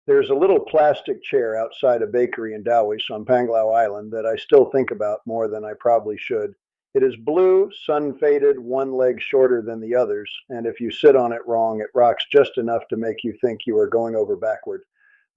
There's a little plastic chair outside a bakery in Dauis on Panglao Island that I still think about more than I probably should. It is blue, sun faded, one leg shorter than the others, and if you sit on it wrong, it rocks just enough to make you think you are going over backward.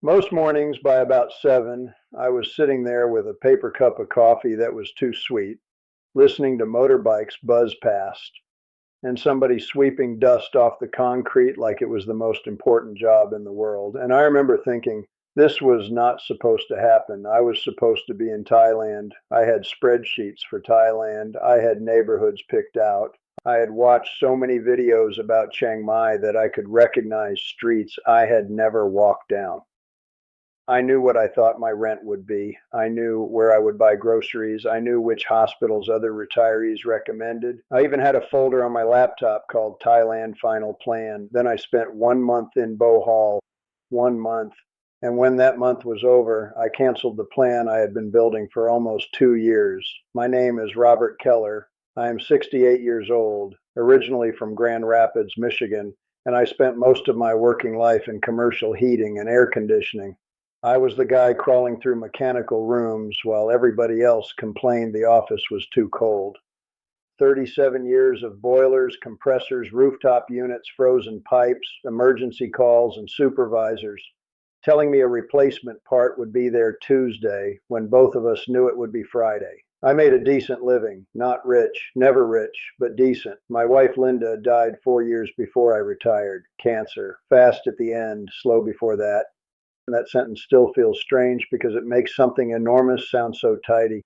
Most mornings by about 7, I was sitting there with a paper cup of coffee that was too sweet, listening to motorbikes buzz past, and somebody sweeping dust off the concrete like it was the most important job in the world. And I remember thinking, this was not supposed to happen. I was supposed to be in Thailand. I had spreadsheets for Thailand. I had neighborhoods picked out. I had watched so many videos about Chiang Mai that I could recognize streets I had never walked down. I knew what I thought my rent would be. I knew where I would buy groceries. I knew which hospitals other retirees recommended. I even had a folder on my laptop called Thailand Final Plan. Then I spent 1 month in Bohol, 1 month. And when that month was over, I canceled the plan I had been building for almost 2 years. My name is Robert Keller. I am 68 years old, originally from Grand Rapids, Michigan, and I spent most of my working life in commercial heating and air conditioning. I was the guy crawling through mechanical rooms while everybody else complained the office was too cold. 37 years of boilers, compressors, rooftop units, frozen pipes, emergency calls, and supervisors telling me a replacement part would be there Tuesday when both of us knew it would be Friday. I made a decent living, not rich, never rich, but decent. My wife Linda died 4 years before I retired. Cancer, fast at the end, slow before that. That sentence still feels strange because it makes something enormous sound so tidy.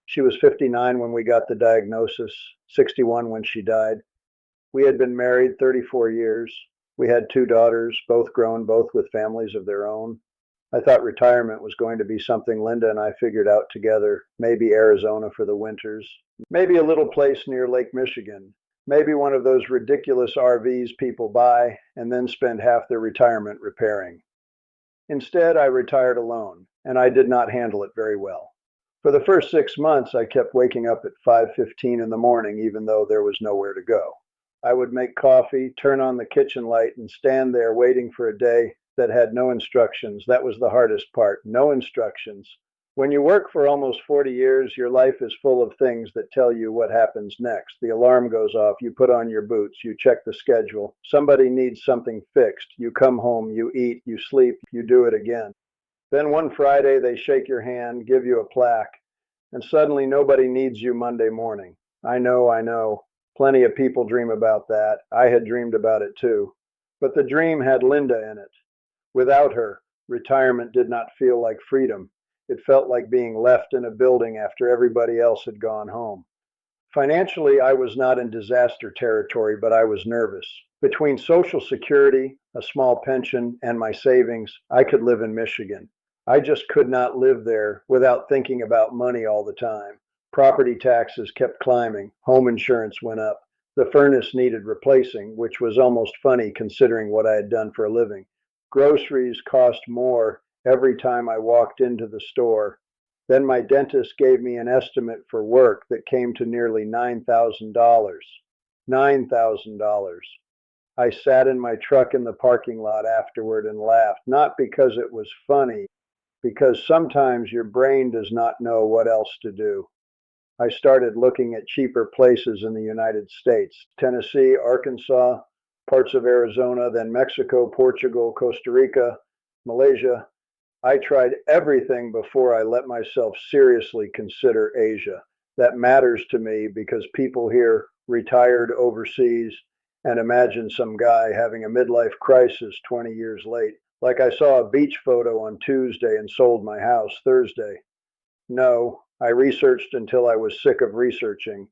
She was 59 when we got the diagnosis, 61 when she died. We had been married 34 years. We had 2 daughters, both grown, both with families of their own. I thought retirement was going to be something Linda and I figured out together, maybe Arizona for the winters, maybe a little place near Lake Michigan, maybe one of those ridiculous RVs people buy and then spend half their retirement repairing. Instead, I retired alone, and I did not handle it very well. For the first 6 months, I kept waking up at 5:15 in the morning, even though there was nowhere to go. I would make coffee, turn on the kitchen light, and stand there waiting for a day that had no instructions. That was the hardest part, no instructions. When you work for almost 40 years, your life is full of things that tell you what happens next. The alarm goes off, you put on your boots, you check the schedule. Somebody needs something fixed. You come home, you eat, you sleep, you do it again. Then one Friday, they shake your hand, give you a plaque, and suddenly nobody needs you Monday morning. I know. Plenty of people dream about that. I had dreamed about it too. But the dream had Linda in it. Without her, retirement did not feel like freedom. It felt like being left in a building after everybody else had gone home. Financially, I was not in disaster territory, but I was nervous. Between Social Security, a small pension, and my savings, I could live in Michigan. I just could not live there without thinking about money all the time. Property taxes kept climbing, home insurance went up, the furnace needed replacing, which was almost funny considering what I had done for a living. Groceries cost more every time I walked into the store. Then my dentist gave me an estimate for work that came to nearly $9,000. $9,000. I sat in my truck in the parking lot afterward and laughed, not because it was funny, because sometimes your brain does not know what else to do. I started looking at cheaper places in the United States, Tennessee, Arkansas, parts of Arizona, then Mexico, Portugal, Costa Rica, Malaysia. I tried everything before I let myself seriously consider Asia. That matters to me because people here retired overseas and imagine some guy having a midlife crisis 20 years late. Like I saw a beach photo on Tuesday and sold my house Thursday. No, I researched until I was sick of researching.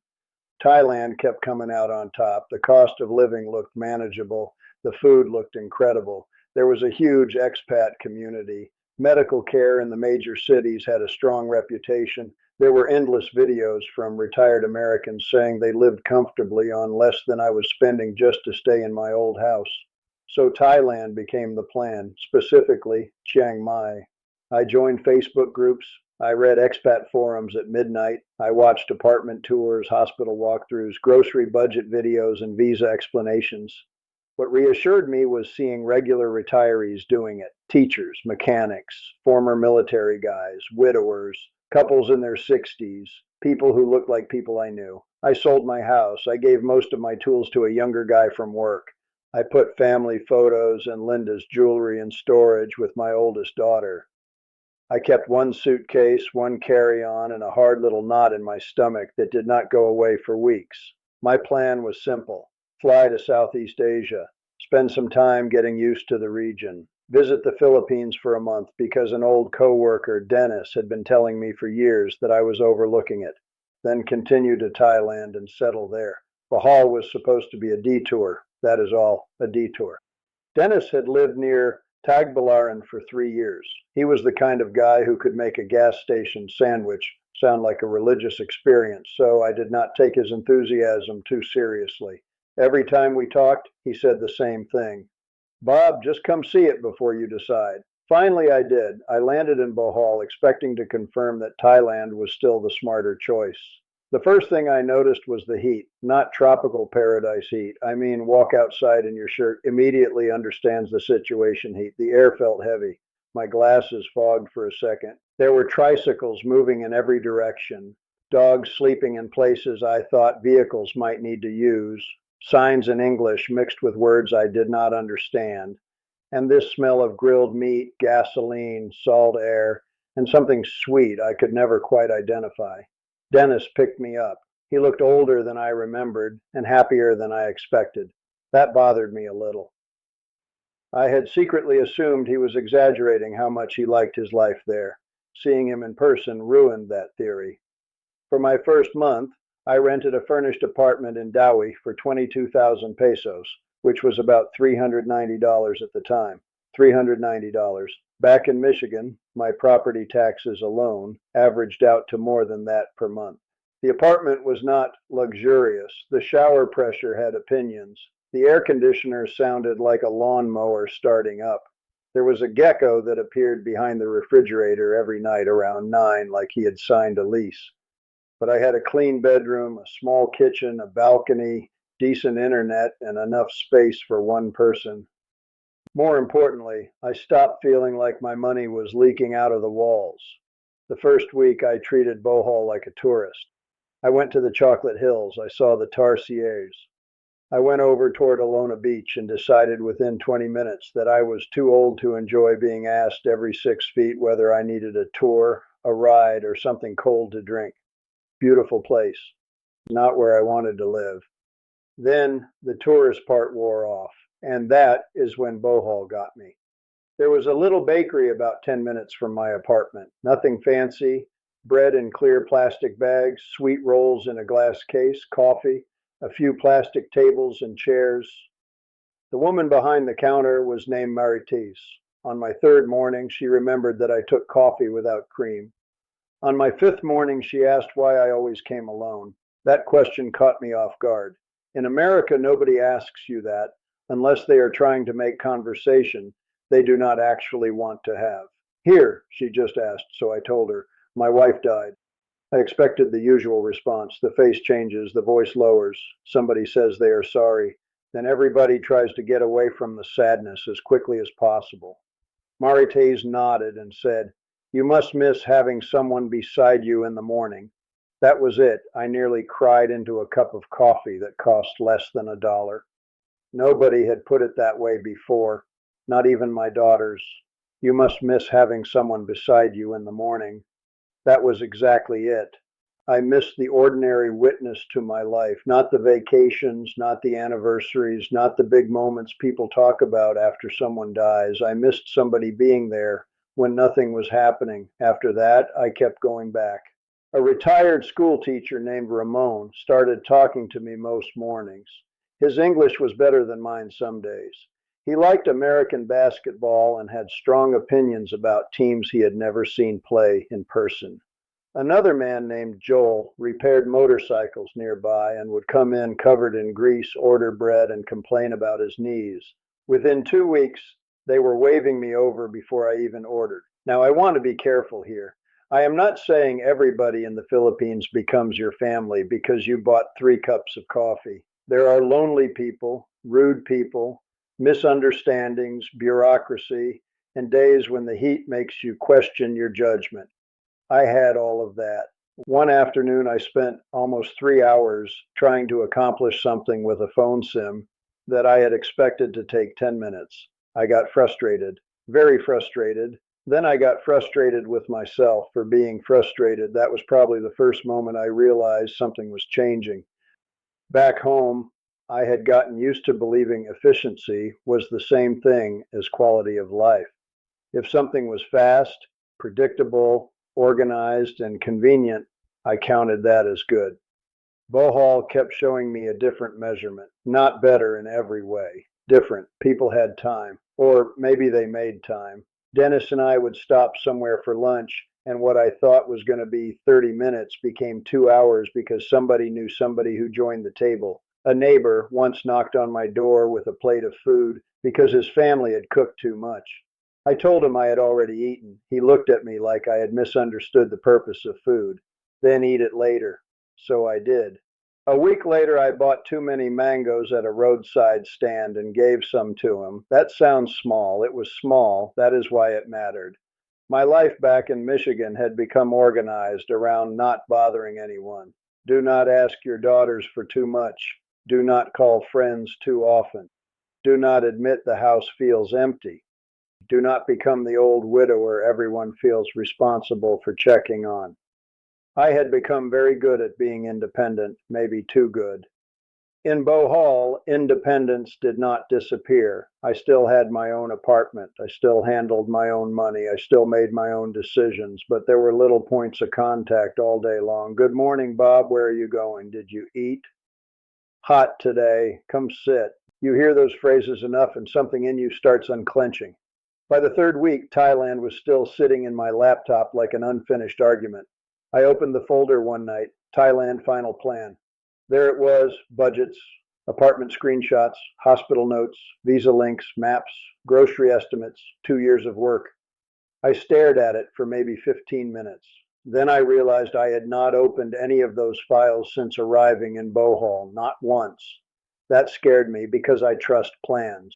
Thailand kept coming out on top. The cost of living looked manageable. The food looked incredible. There was a huge expat community. Medical care in the major cities had a strong reputation. There were endless videos from retired Americans saying they lived comfortably on less than I was spending just to stay in my old house. So Thailand became the plan, specifically Chiang Mai. I joined Facebook groups. I read expat forums at midnight. I watched apartment tours, hospital walkthroughs, grocery budget videos, and visa explanations. What reassured me was seeing regular retirees doing it: teachers, mechanics, former military guys, widowers, couples in their 60s, people who looked like people I knew. I sold my house. I gave most of my tools to a younger guy from work. I put family photos and Linda's jewelry in storage with my oldest daughter. I kept one suitcase, one carry-on, and a hard little knot in my stomach that did not go away for weeks. My plan was simple: fly to Southeast Asia, spend some time getting used to the region, visit the Philippines for a month because an old coworker, Dennis, had been telling me for years that I was overlooking it, then continue to Thailand and settle there. Bohol was supposed to be a detour. That is all, a detour. Dennis had lived near Tagbilaran for 3 years. He was the kind of guy who could make a gas station sandwich sound like a religious experience, so I did not take his enthusiasm too seriously. Every time we talked, he said the same thing: Bob, just come see it before you decide. Finally, I did. I landed in Bohol expecting to confirm that Thailand was still the smarter choice. The first thing I noticed was the heat, not tropical paradise heat. I mean, walk outside and your shirt immediately understands the situation heat. The air felt heavy. My glasses fogged for a second. There were tricycles moving in every direction, dogs sleeping in places I thought vehicles might need to use, signs in English mixed with words I did not understand, and this smell of grilled meat, gasoline, salt air, and something sweet I could never quite identify. Dennis picked me up. He looked older than I remembered and happier than I expected. That bothered me a little. I had secretly assumed he was exaggerating how much he liked his life there. Seeing him in person ruined that theory. For my first month, I rented a furnished apartment in Dauis for 22,000 pesos, which was about $390 at the time. $390. Back in Michigan, my property taxes alone averaged out to more than that per month. The apartment was not luxurious. The shower pressure had opinions. The air conditioner sounded like a lawnmower starting up. There was a gecko that appeared behind the refrigerator every night around 9, like he had signed a lease. But I had a clean bedroom, a small kitchen, a balcony, decent internet, and enough space for one person. More importantly, I stopped feeling like my money was leaking out of the walls. The first week, I treated Bohol like a tourist. I went to the Chocolate Hills. I saw the Tarsiers. I went over toward Alona Beach and decided within 20 minutes that I was too old to enjoy being asked every 6 feet whether I needed a tour, a ride, or something cold to drink. Beautiful place. Not where I wanted to live. Then the tourist part wore off, and that is when Bohol got me. There was a little bakery about 10 minutes from my apartment. Nothing fancy. Bread in clear plastic bags, sweet rolls in a glass case, coffee, a few plastic tables and chairs. The woman behind the counter was named Maritis. On my third morning, she remembered that I took coffee without cream. On my fifth morning, she asked why I always came alone. That question caught me off guard. In America, nobody asks you that unless they are trying to make conversation they do not actually want to have. Here, she just asked, so I told her, my wife died. I expected the usual response. The face changes, the voice lowers. Somebody says they are sorry. Then everybody tries to get away from the sadness as quickly as possible. Marites nodded and said, you must miss having someone beside you in the morning. That was it. I nearly cried into a cup of coffee that cost less than $1. Nobody had put it that way before, not even my daughters. You must miss having someone beside you in the morning. That was exactly it. I missed the ordinary witness to my life, not the vacations, not the anniversaries, not the big moments people talk about after someone dies. I missed somebody being there when nothing was happening. After that, I kept going back. A retired school teacher named Ramon started talking to me most mornings. His English was better than mine some days. He liked American basketball and had strong opinions about teams he had never seen play in person. Another man named Joel repaired motorcycles nearby and would come in covered in grease, order bread, and complain about his knees. Within 2 weeks, they were waving me over before I even ordered. Now, I want to be careful here. I am not saying everybody in the Philippines becomes your family because you bought 3 cups of coffee. There are lonely people, rude people, misunderstandings, bureaucracy, and days when the heat makes you question your judgment. I had all of that. One afternoon, I spent almost 3 hours trying to accomplish something with a phone sim that I had expected to take 10 minutes. I got frustrated, very frustrated. Then I got frustrated with myself for being frustrated. That was probably the first moment I realized something was changing. Back home, I had gotten used to believing efficiency was the same thing as quality of life. If something was fast, predictable, organized, and convenient, I counted that as good. Bohol kept showing me a different measurement, not better in every way, different. People had time, or maybe they made time. Dennis and I would stop somewhere for lunch, and what I thought was going to be 30 minutes became 2 hours because somebody knew somebody who joined the table. A neighbor once knocked on my door with a plate of food because his family had cooked too much. I told him I had already eaten. He looked at me like I had misunderstood the purpose of food. Then eat it later. So I did. A week later, I bought too many mangoes at a roadside stand and gave some to him. That sounds small. It was small. That is why it mattered. My life back in Michigan had become organized around not bothering anyone. Do not ask your daughters for too much. Do not call friends too often. Do not admit the house feels empty. Do not become the old widower everyone feels responsible for checking on. I had become very good at being independent, maybe too good. In Bohol, independence did not disappear. I still had my own apartment. I still handled my own money. I still made my own decisions, but there were little points of contact all day long. Good morning, Bob. Where are you going? Did you eat? Hot today. Come sit. You hear those phrases enough and something in you starts unclenching. By the third week, Thailand was still sitting in my laptop like an unfinished argument. I opened the folder one night, Thailand Final Plan. There it was, budgets, apartment screenshots, hospital notes, visa links, maps, grocery estimates, 2 years of work. I stared at it for maybe 15 minutes. Then I realized I had not opened any of those files since arriving in Bohol, not once. That scared me because I trust plans.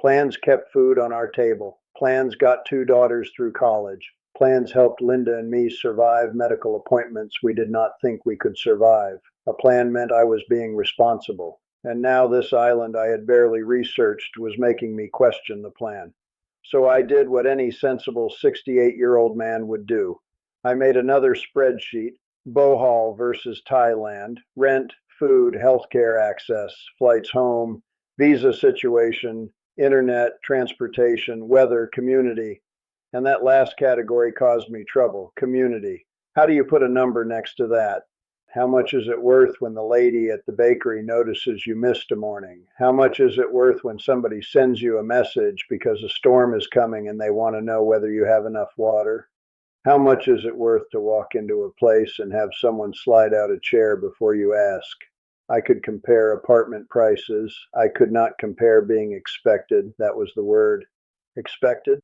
Plans kept food on our table. Plans got 2 daughters through college. Plans helped Linda and me survive medical appointments we did not think we could survive. A plan meant I was being responsible. And now this island I had barely researched was making me question the plan. So I did what any sensible 68-year-old man would do. I made another spreadsheet, Bohol versus Thailand, rent, food, healthcare access, flights home, visa situation, internet, transportation, weather, community. And that last category caused me trouble, community. How do you put a number next to that? How much is it worth when the lady at the bakery notices you missed a morning? How much is it worth when somebody sends you a message because a storm is coming and they want to know whether you have enough water? How much is it worth to walk into a place and have someone slide out a chair before you ask? I could compare apartment prices. I could not compare being expected. That was the word. Expected.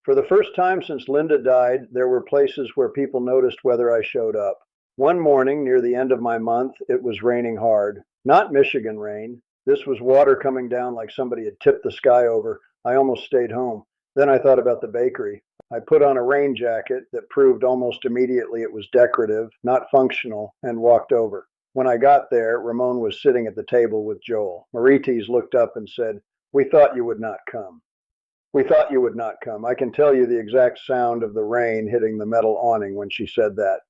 For the first time since Linda died, there were places where people noticed whether I showed up. One morning near the end of my month, it was raining hard. Not Michigan rain. This was water coming down like somebody had tipped the sky over. I almost stayed home. Then I thought about the bakery. I put on a rain jacket that proved almost immediately it was decorative, not functional, and walked over. When I got there, Ramon was sitting at the table with Joel. Marites looked up and said, "We thought you would not come." We thought you would not come. I can tell you the exact sound of the rain hitting the metal awning when she said that.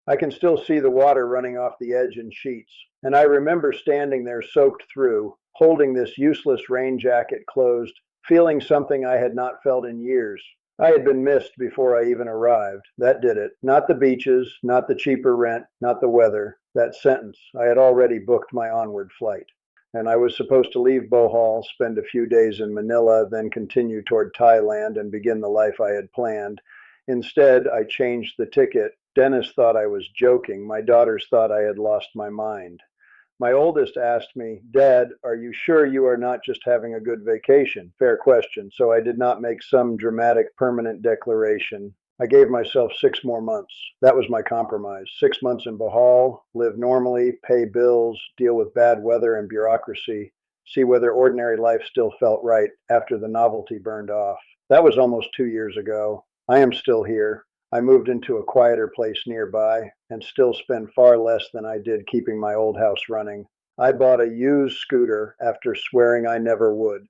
I can still see the water running off the edge in sheets. And I remember standing there soaked through, holding this useless rain jacket closed, feeling something I had not felt in years. I had been missed before I even arrived. That did it. Not the beaches, not the cheaper rent, not the weather. That sentence. I had already booked my onward flight. And I was supposed to leave Bohol, spend a few days in Manila, then continue toward Thailand and begin the life I had planned. Instead, I changed the ticket. Dennis thought I was joking. My daughters thought I had lost my mind. My oldest asked me, "Dad, are you sure you are not just having a good vacation?" Fair question. So I did not make some dramatic permanent declaration. I gave myself 6 more months. That was my compromise. 6 months in Bohol, live normally, pay bills, deal with bad weather and bureaucracy. see whether ordinary life still felt right after the novelty burned off. That was almost 2 years ago. I am still here. I moved into a quieter place nearby and still spend far less than I did keeping my old house running. I bought a used scooter after swearing I never would.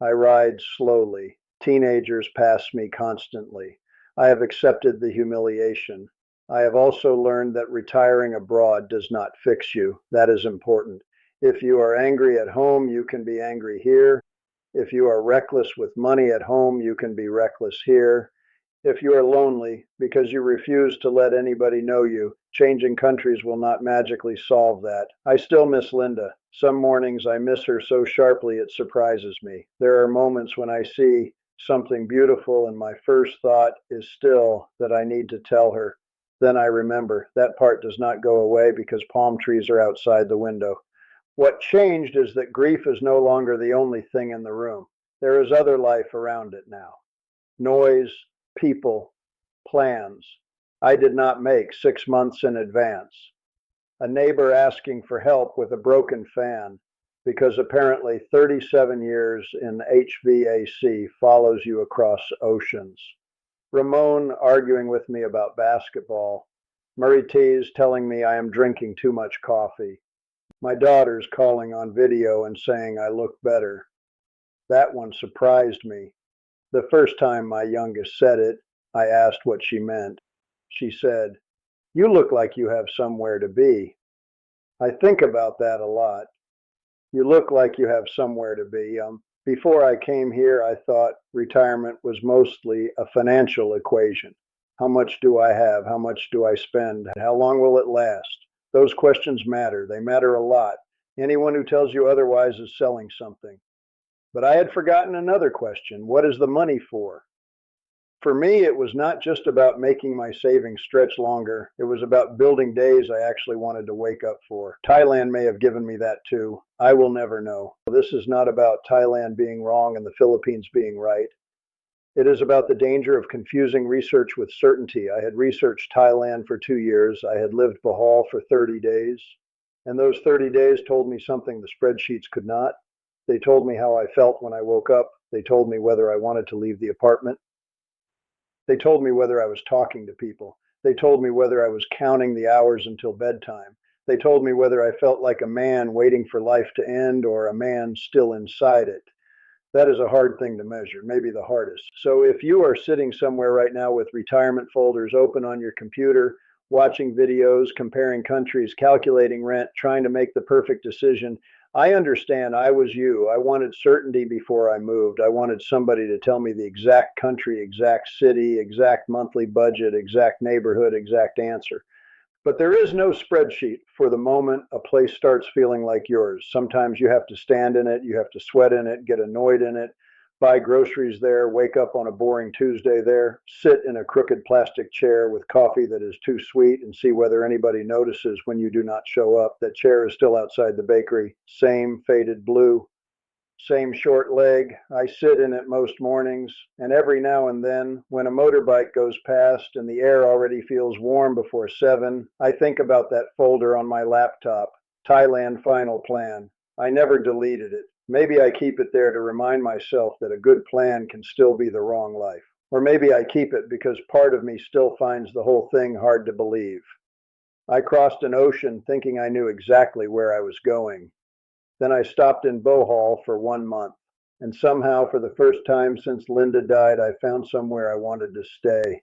I ride slowly. Teenagers pass me constantly. I have accepted the humiliation. I have also learned that retiring abroad does not fix you. That is important. If you are angry at home, you can be angry here. If you are reckless with money at home, you can be reckless here. If you are lonely because you refuse to let anybody know you, changing countries will not magically solve that. I still miss Linda. Some mornings I miss her so sharply it surprises me. There are moments when I see something beautiful and my first thought is still that I need to tell her. Then I remember that part does not go away because palm trees are outside the window. What changed is that grief is no longer the only thing in the room. There is other life around it now. Noise, people, plans I did not make 6 months in advance. A neighbor asking for help with a broken fan because apparently 37 years in HVAC follows you across oceans. Ramon arguing with me about basketball. Murray Tees telling me I am drinking too much coffee. My daughters calling on video and saying I look better. That one surprised me. The first time my youngest said it, I asked what she meant. She said, "You look like you have somewhere to be." I think about that a lot. You look like you have somewhere to be. Before I came here, I thought retirement was mostly a financial equation. How much do I have? How much do I spend? How long will it last? Those questions matter. They matter a lot. Anyone who tells you otherwise is selling something. But I had forgotten another question. What is the money for? For me, it was not just about making my savings stretch longer. It was about building days I actually wanted to wake up for. Thailand may have given me that too. I will never know. This is not about Thailand being wrong and the Philippines being right. It is about the danger of confusing research with certainty. I had researched Thailand for 2 years. I had lived Bohol for 30 days. And those 30 days told me something the spreadsheets could not. They told me how I felt when I woke up. They told me whether I wanted to leave the apartment. They told me whether I was talking to people. They told me whether I was counting the hours until bedtime. They told me whether I felt like a man waiting for life to end or a man still inside it. That is a hard thing to measure, maybe the hardest. So if you are sitting somewhere right now with retirement folders open on your computer, watching videos, comparing countries, calculating rent, trying to make the perfect decision, I understand. I was you. I wanted certainty before I moved. I wanted somebody to tell me the exact country, exact city, exact monthly budget, exact neighborhood, exact answer. But there is no spreadsheet for the moment a place starts feeling like yours. Sometimes you have to stand in it, you have to sweat in it, get annoyed in it, buy groceries there, wake up on a boring Tuesday there, sit in a crooked plastic chair with coffee that is too sweet and see whether anybody notices when you do not show up. That chair is still outside the bakery, same faded blue, same short leg. I sit in it most mornings, and every now and then, when a motorbike goes past and the air already feels warm before 7, I think about that folder on my laptop, Thailand Final Plan. I never deleted it. Maybe I keep it there to remind myself that a good plan can still be the wrong life. Or maybe I keep it because part of me still finds the whole thing hard to believe. I crossed an ocean thinking I knew exactly where I was going. Then I stopped in Bohol for 1 month. And somehow, for the first time since Linda died, I found somewhere I wanted to stay.